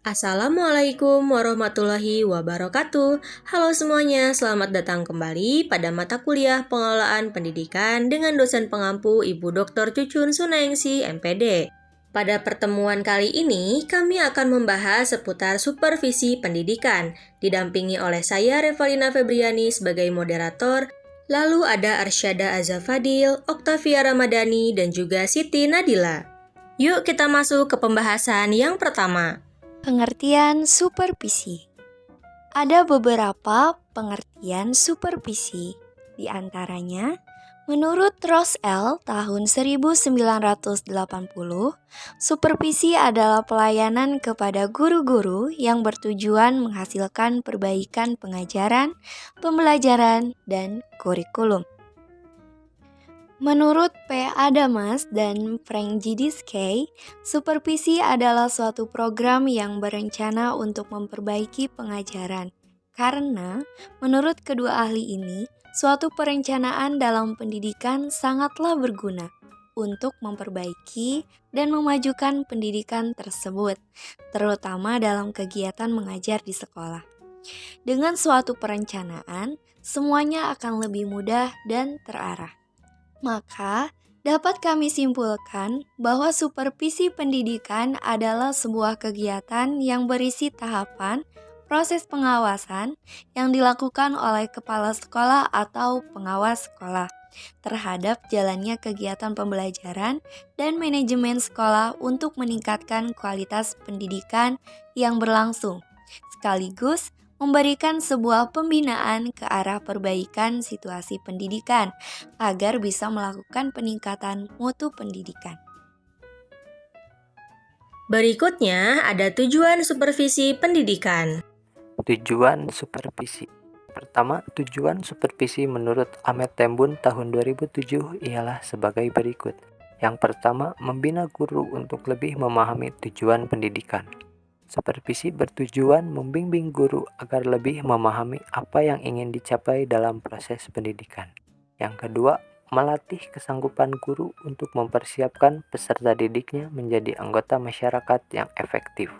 Assalamualaikum warahmatullahi wabarakatuh. Halo semuanya, selamat datang kembali pada mata kuliah Pengelolaan Pendidikan dengan dosen pengampu Ibu Dr. Cucun Sunaengsi, MPD. Pada pertemuan kali ini, kami akan membahas seputar supervisi pendidikan, didampingi oleh saya Revalina Febriani sebagai moderator, lalu ada Arsyada Azafadil, Oktavia Ramadhani, dan juga Siti Nadila. Yuk kita masuk ke pembahasan yang pertama. Pengertian supervisi. Ada beberapa pengertian supervisi. Di antaranya, menurut Rosell tahun 1980, supervisi adalah pelayanan kepada guru-guru yang bertujuan menghasilkan perbaikan pengajaran, pembelajaran, dan kurikulum. Menurut P. Adamas dan Frank Gidiskey, supervisi adalah suatu program yang berencana untuk memperbaiki pengajaran. Karena, menurut kedua ahli ini, suatu perencanaan dalam pendidikan sangatlah berguna untuk memperbaiki dan memajukan pendidikan tersebut, terutama dalam kegiatan mengajar di sekolah. Dengan suatu perencanaan, semuanya akan lebih mudah dan terarah. Maka, dapat kami simpulkan bahwa supervisi pendidikan adalah sebuah kegiatan yang berisi tahapan, proses pengawasan yang dilakukan oleh kepala sekolah atau pengawas sekolah terhadap jalannya kegiatan pembelajaran dan manajemen sekolah untuk meningkatkan kualitas pendidikan yang berlangsung, sekaligus memberikan sebuah pembinaan ke arah perbaikan situasi pendidikan agar bisa melakukan peningkatan mutu pendidikan. Berikutnya ada tujuan supervisi pendidikan. Tujuan supervisi. Pertama, tujuan supervisi menurut Ahmed Tembun tahun 2007 ialah sebagai berikut. Yang pertama, membina guru untuk lebih memahami tujuan pendidikan. Supervisi bertujuan membimbing guru agar lebih memahami apa yang ingin dicapai dalam proses pendidikan. Yang kedua, melatih kesanggupan guru untuk mempersiapkan peserta didiknya menjadi anggota masyarakat yang efektif.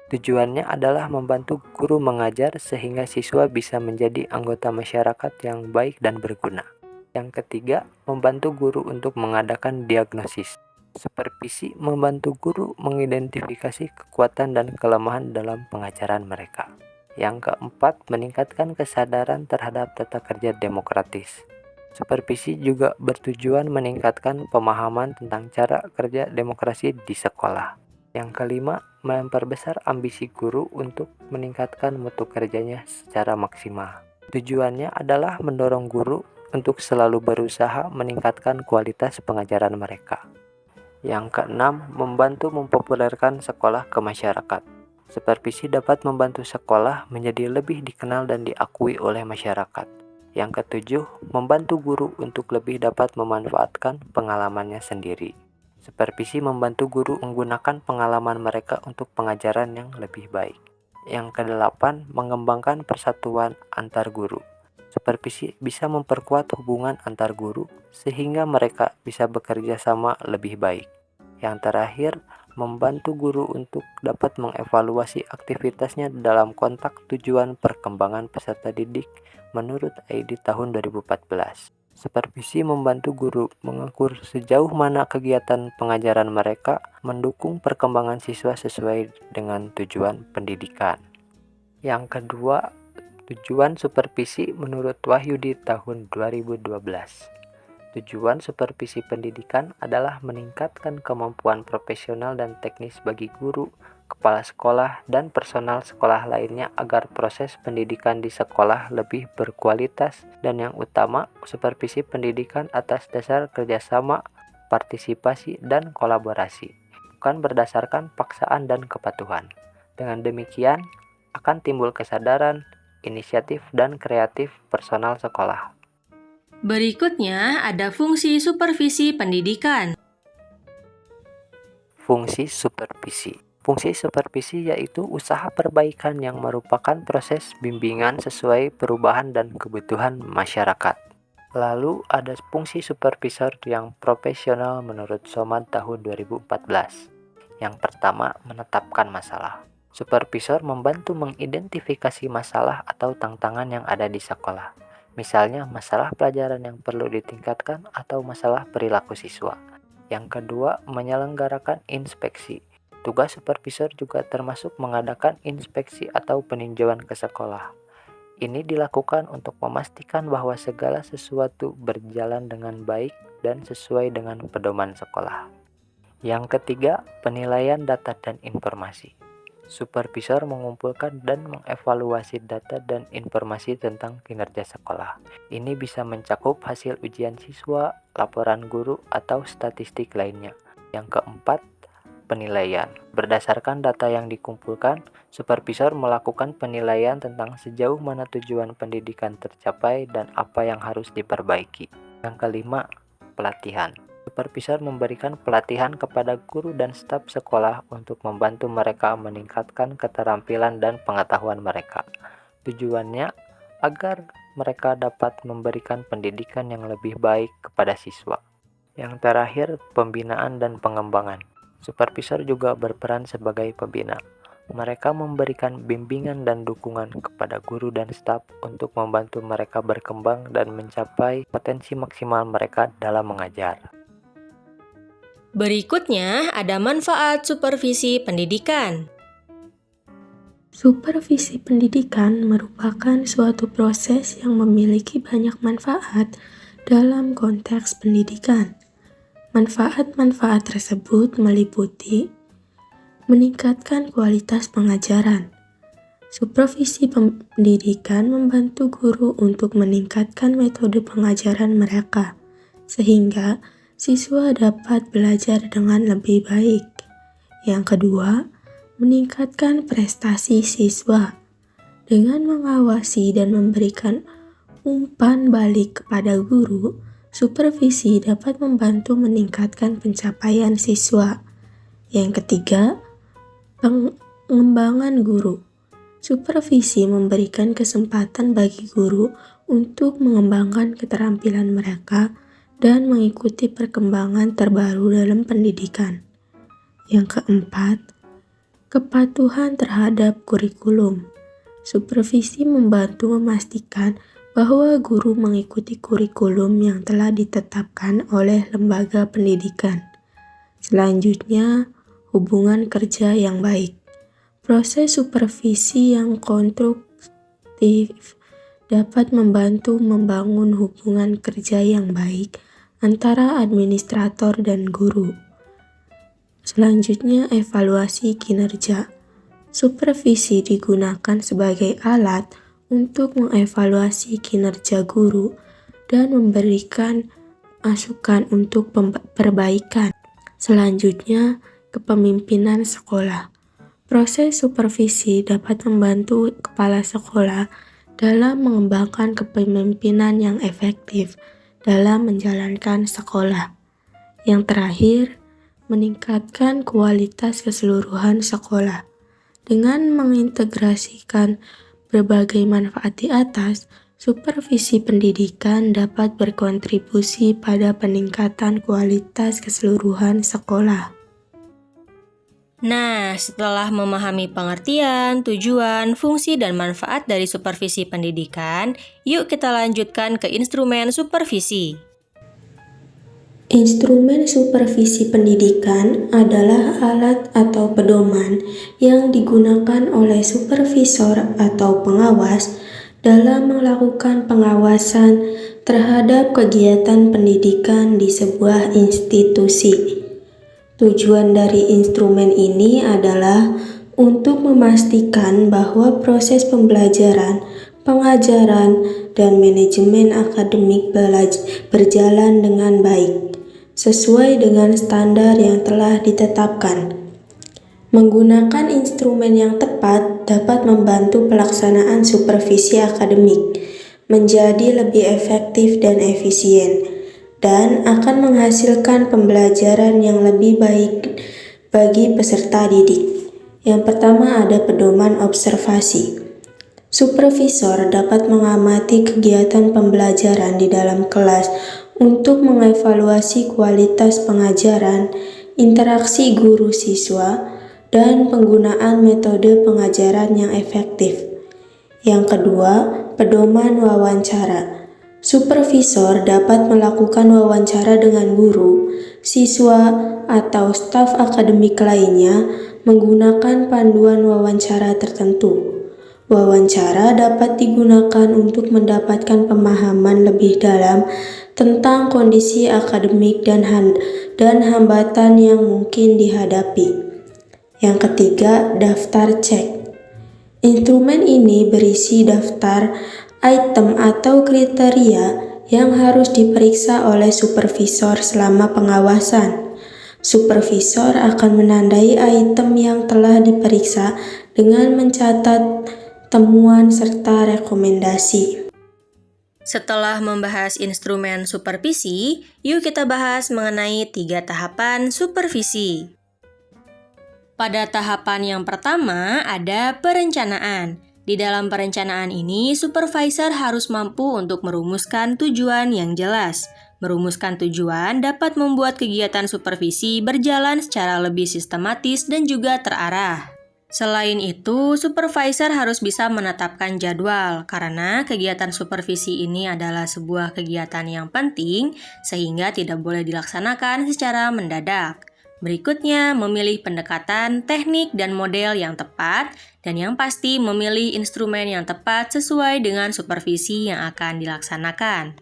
Tujuannya adalah membantu guru mengajar sehingga siswa bisa menjadi anggota masyarakat yang baik dan berguna. Yang ketiga, membantu guru untuk mengadakan diagnosis. Supervisi membantu guru mengidentifikasi kekuatan dan kelemahan dalam pengajaran mereka. Yang keempat, meningkatkan kesadaran terhadap tata kerja demokratis. Supervisi juga bertujuan meningkatkan pemahaman tentang cara kerja demokrasi di sekolah. Yang kelima, memperbesar ambisi guru untuk meningkatkan mutu kerjanya secara maksimal. Tujuannya adalah mendorong guru untuk selalu berusaha meningkatkan kualitas pengajaran mereka. Yang keenam, membantu mempopulerkan sekolah ke masyarakat. Supervisi dapat membantu sekolah menjadi lebih dikenal dan diakui oleh masyarakat. Yang ketujuh, membantu guru untuk lebih dapat memanfaatkan pengalamannya sendiri. Supervisi membantu guru menggunakan pengalaman mereka untuk pengajaran yang lebih baik. Yang kedelapan, mengembangkan persatuan antar guru. Supervisi bisa memperkuat hubungan antar guru sehingga mereka bisa bekerja sama lebih baik. Yang terakhir, membantu guru untuk dapat mengevaluasi aktivitasnya dalam konteks tujuan perkembangan peserta didik menurut ID tahun 2014. Supervisi membantu guru mengukur sejauh mana kegiatan pengajaran mereka mendukung perkembangan siswa sesuai dengan tujuan pendidikan. Yang kedua, tujuan supervisi menurut Wahyudi tahun 2012. Tujuan supervisi pendidikan adalah meningkatkan kemampuan profesional dan teknis bagi guru, kepala sekolah, dan personal sekolah lainnya agar proses pendidikan di sekolah lebih berkualitas dan yang utama, supervisi pendidikan atas dasar kerjasama, partisipasi, dan kolaborasi, bukan berdasarkan paksaan dan kepatuhan. Dengan demikian, akan timbul kesadaran, inisiatif, dan kreatif personal sekolah. Berikutnya ada fungsi supervisi pendidikan. Fungsi supervisi. Fungsi supervisi yaitu usaha perbaikan yang merupakan proses bimbingan sesuai perubahan dan kebutuhan masyarakat. Lalu ada fungsi supervisor yang profesional menurut Somad tahun 2014. Yang pertama, menetapkan masalah. Supervisor membantu mengidentifikasi masalah atau tantangan yang ada di sekolah. Misalnya masalah pelajaran yang perlu ditingkatkan atau masalah perilaku siswa. Yang kedua, menyelenggarakan inspeksi. Tugas supervisor juga termasuk mengadakan inspeksi atau peninjauan ke sekolah. Ini dilakukan untuk memastikan bahwa segala sesuatu berjalan dengan baik dan sesuai dengan pedoman sekolah. Yang ketiga, penilaian data dan informasi. Supervisor mengumpulkan dan mengevaluasi data dan informasi tentang kinerja sekolah. Ini bisa mencakup hasil ujian siswa, laporan guru, atau statistik lainnya. Yang keempat, penilaian. Berdasarkan data yang dikumpulkan, supervisor melakukan penilaian tentang sejauh mana tujuan pendidikan tercapai dan apa yang harus diperbaiki. Yang kelima, pelatihan. Supervisor memberikan pelatihan kepada guru dan staf sekolah untuk membantu mereka meningkatkan keterampilan dan pengetahuan mereka. Tujuannya agar mereka dapat memberikan pendidikan yang lebih baik kepada siswa. Yang terakhir, pembinaan dan pengembangan. Supervisor juga berperan sebagai pembina. Mereka memberikan bimbingan dan dukungan kepada guru dan staf untuk membantu mereka berkembang dan mencapai potensi maksimal mereka dalam mengajar. Berikutnya ada manfaat supervisi pendidikan. Supervisi pendidikan merupakan suatu proses yang memiliki banyak manfaat dalam konteks pendidikan. Manfaat-manfaat tersebut meliputi meningkatkan kualitas pengajaran. Supervisi pendidikan membantu guru untuk meningkatkan metode pengajaran mereka, sehingga siswa dapat belajar dengan lebih baik. Yang kedua, meningkatkan prestasi siswa. Dengan mengawasi dan memberikan umpan balik kepada guru, supervisi dapat membantu meningkatkan pencapaian siswa. Yang ketiga, pengembangan guru. Supervisi memberikan kesempatan bagi guru untuk mengembangkan keterampilan mereka dan mengikuti perkembangan terbaru dalam pendidikan. Yang keempat, kepatuhan terhadap kurikulum. Supervisi membantu memastikan bahwa guru mengikuti kurikulum yang telah ditetapkan oleh lembaga pendidikan. Selanjutnya, hubungan kerja yang baik. Proses supervisi yang konstruktif dapat membantu membangun hubungan kerja yang baik antara administrator dan guru. Selanjutnya, evaluasi kinerja. Supervisi digunakan sebagai alat untuk mengevaluasi kinerja guru dan memberikan masukan untuk perbaikan. Selanjutnya, kepemimpinan sekolah. Proses supervisi dapat membantu kepala sekolah dalam mengembangkan kepemimpinan yang efektif dalam menjalankan sekolah. Yang terakhir, meningkatkan kualitas keseluruhan sekolah. Dengan mengintegrasikan berbagai manfaat di atas, supervisi pendidikan dapat berkontribusi pada peningkatan kualitas keseluruhan sekolah. Nah, setelah memahami pengertian, tujuan, fungsi, dan manfaat dari supervisi pendidikan, yuk kita lanjutkan ke instrumen supervisi. Instrumen supervisi pendidikan adalah alat atau pedoman yang digunakan oleh supervisor atau pengawas dalam melakukan pengawasan terhadap kegiatan pendidikan di sebuah institusi. Tujuan dari instrumen ini adalah untuk memastikan bahwa proses pembelajaran, pengajaran, dan manajemen akademik berjalan dengan baik, sesuai dengan standar yang telah ditetapkan. Menggunakan instrumen yang tepat dapat membantu pelaksanaan supervisi akademik menjadi lebih efektif dan efisien, dan akan menghasilkan pembelajaran yang lebih baik bagi peserta didik. Yang pertama ada pedoman observasi. Supervisor dapat mengamati kegiatan pembelajaran di dalam kelas untuk mengevaluasi kualitas pengajaran, interaksi guru siswa, dan penggunaan metode pengajaran yang efektif. Yang kedua, pedoman wawancara. Supervisor dapat melakukan wawancara dengan guru, siswa, atau staf akademik lainnya menggunakan panduan wawancara tertentu. Wawancara dapat digunakan untuk mendapatkan pemahaman lebih dalam tentang kondisi akademik dan hambatan yang mungkin dihadapi. Yang ketiga, daftar cek. Instrumen ini berisi daftar item atau kriteria yang harus diperiksa oleh supervisor selama pengawasan. Supervisor akan menandai item yang telah diperiksa dengan mencatat temuan serta rekomendasi. Setelah membahas instrumen supervisi, yuk kita bahas mengenai 3 tahapan supervisi. Pada tahapan yang pertama ada perencanaan. Di dalam perencanaan ini, supervisor harus mampu untuk merumuskan tujuan yang jelas. Merumuskan tujuan dapat membuat kegiatan supervisi berjalan secara lebih sistematis dan juga terarah. Selain itu, supervisor harus bisa menetapkan jadwal karena kegiatan supervisi ini adalah sebuah kegiatan yang penting sehingga tidak boleh dilaksanakan secara mendadak. Berikutnya, memilih pendekatan, teknik, dan model yang tepat, dan yang pasti memilih instrumen yang tepat sesuai dengan supervisi yang akan dilaksanakan.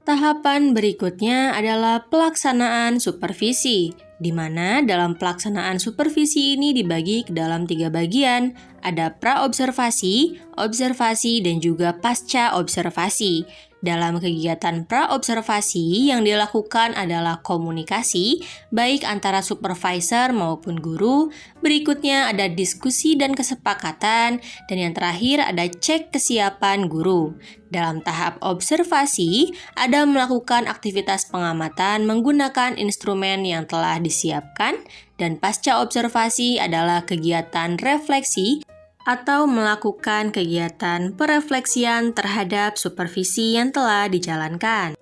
Tahapan berikutnya adalah pelaksanaan supervisi, di mana dalam pelaksanaan supervisi ini dibagi ke dalam 3 bagian, ada pra-observasi, observasi, dan juga pasca-observasi. Dalam kegiatan pra-observasi yang dilakukan adalah komunikasi, baik antara supervisor maupun guru. Berikutnya ada diskusi dan kesepakatan, dan yang terakhir ada cek kesiapan guru. Dalam tahap observasi, ada melakukan aktivitas pengamatan menggunakan instrumen yang telah disiapkan, dan pasca observasi adalah kegiatan refleksi atau melakukan kegiatan perefleksian terhadap supervisi yang telah dijalankan.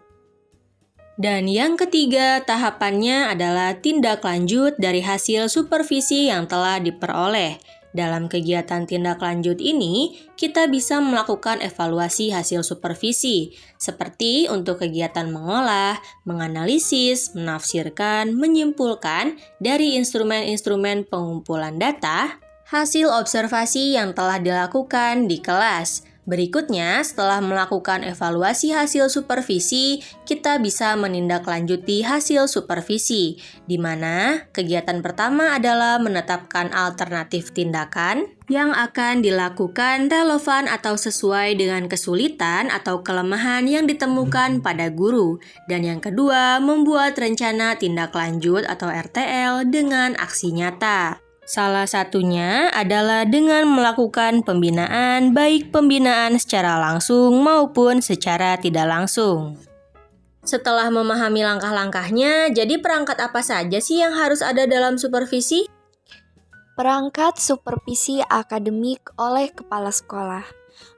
Dan yang ketiga, tahapannya adalah tindak lanjut dari hasil supervisi yang telah diperoleh. Dalam kegiatan tindak lanjut ini, kita bisa melakukan evaluasi hasil supervisi, seperti untuk kegiatan mengolah, menganalisis, menafsirkan, menyimpulkan dari instrumen-instrumen pengumpulan data, hasil observasi yang telah dilakukan di kelas. Berikutnya, setelah melakukan evaluasi hasil supervisi, kita bisa menindaklanjuti hasil supervisi, di mana kegiatan pertama adalah menetapkan alternatif tindakan yang akan dilakukan relevan atau sesuai dengan kesulitan atau kelemahan yang ditemukan pada guru. Dan yang kedua, membuat rencana tindak lanjut atau RTL dengan aksi nyata. Salah satunya adalah dengan melakukan pembinaan, baik pembinaan secara langsung maupun secara tidak langsung. Setelah memahami langkah-langkahnya, jadi perangkat apa saja sih yang harus ada dalam supervisi? Perangkat supervisi akademik oleh kepala sekolah.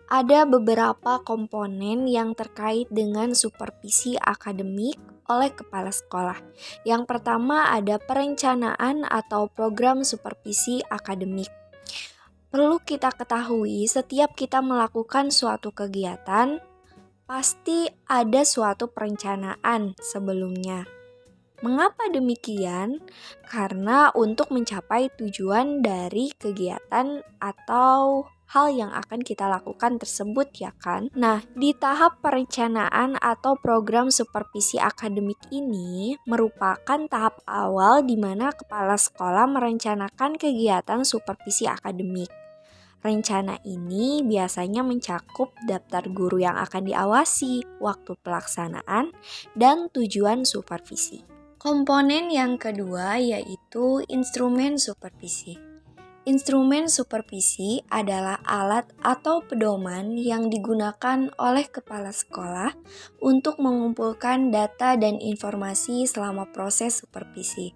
Ada beberapa komponen yang terkait dengan supervisi akademik oleh kepala sekolah. Yang pertama ada perencanaan atau program supervisi akademik. Perlu kita ketahui, setiap kita melakukan suatu kegiatan, pasti ada suatu perencanaan sebelumnya. Mengapa demikian? Karena untuk mencapai tujuan dari kegiatan atau hal yang akan kita lakukan tersebut, ya kan? Nah, di tahap perencanaan atau program supervisi akademik ini merupakan tahap awal di mana kepala sekolah merencanakan kegiatan supervisi akademik. Rencana ini biasanya mencakup daftar guru yang akan diawasi, waktu pelaksanaan, dan tujuan supervisi. Komponen yang kedua yaitu instrumen supervisi. Instrumen supervisi adalah alat atau pedoman yang digunakan oleh kepala sekolah untuk mengumpulkan data dan informasi selama proses supervisi.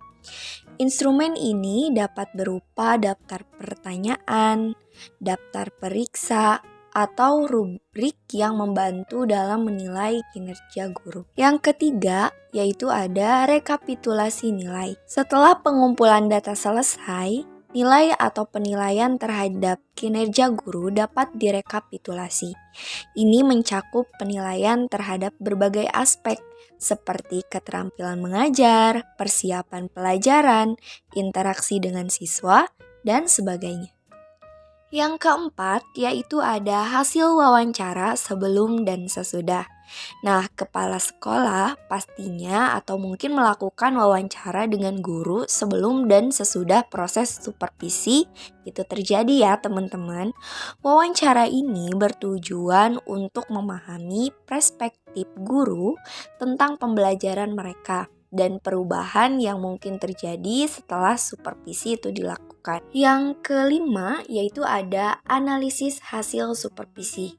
Instrumen ini dapat berupa daftar pertanyaan, daftar periksa, atau rubrik yang membantu dalam menilai kinerja guru. Yang ketiga yaitu ada rekapitulasi nilai. Setelah pengumpulan data selesai, nilai atau penilaian terhadap kinerja guru dapat direkapitulasi. Ini mencakup penilaian terhadap berbagai aspek seperti keterampilan mengajar, persiapan pelajaran, interaksi dengan siswa, dan sebagainya. Yang keempat, yaitu ada hasil wawancara sebelum dan sesudah. Nah, kepala sekolah pastinya atau mungkin melakukan wawancara dengan guru sebelum dan sesudah proses supervisi itu terjadi ya teman-teman. Wawancara ini bertujuan untuk memahami perspektif guru tentang pembelajaran mereka dan perubahan yang mungkin terjadi setelah supervisi itu dilakukan. Yang kelima yaitu ada analisis hasil supervisi.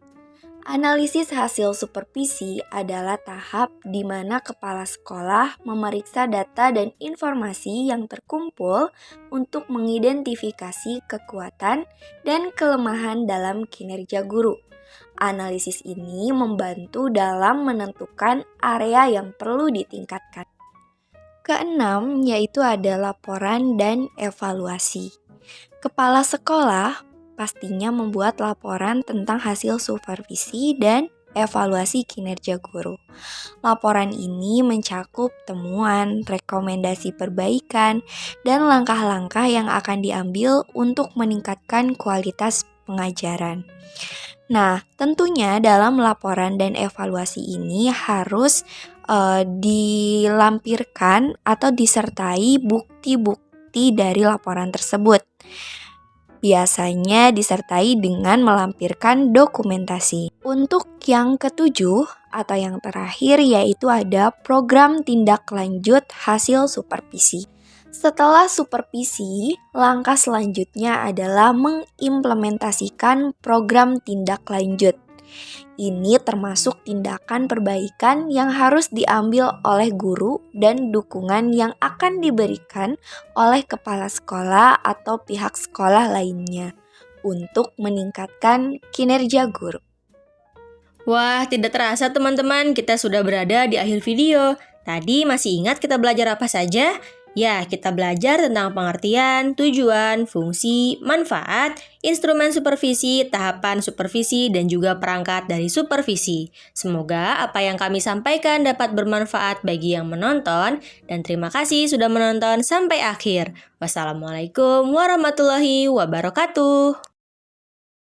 Analisis hasil supervisi adalah tahap di mana kepala sekolah memeriksa data dan informasi yang terkumpul untuk mengidentifikasi kekuatan dan kelemahan dalam kinerja guru. Analisis ini membantu dalam menentukan area yang perlu ditingkatkan. Keenam, yaitu ada laporan dan evaluasi. Kepala sekolah pastinya membuat laporan tentang hasil supervisi dan evaluasi kinerja guru. Laporan ini mencakup temuan, rekomendasi perbaikan, dan langkah-langkah yang akan diambil untuk meningkatkan kualitas pengajaran. Nah, tentunya dalam laporan dan evaluasi ini harus dilampirkan atau disertai bukti-bukti dari laporan tersebut. Biasanya disertai dengan melampirkan dokumentasi. Untuk yang ketujuh atau yang terakhir yaitu ada program tindak lanjut hasil supervisi. Setelah supervisi, langkah selanjutnya adalah mengimplementasikan program tindak lanjut. Ini termasuk tindakan perbaikan yang harus diambil oleh guru dan dukungan yang akan diberikan oleh kepala sekolah atau pihak sekolah lainnya untuk meningkatkan kinerja guru. Wah, tidak terasa teman-teman, kita sudah berada di akhir video. Tadi masih ingat kita belajar apa saja? Ya, kita belajar tentang pengertian, tujuan, fungsi, manfaat, instrumen supervisi, tahapan supervisi, dan juga perangkat dari supervisi. Semoga apa yang kami sampaikan dapat bermanfaat bagi yang menonton, dan terima kasih sudah menonton sampai akhir. Wassalamualaikum warahmatullahi wabarakatuh.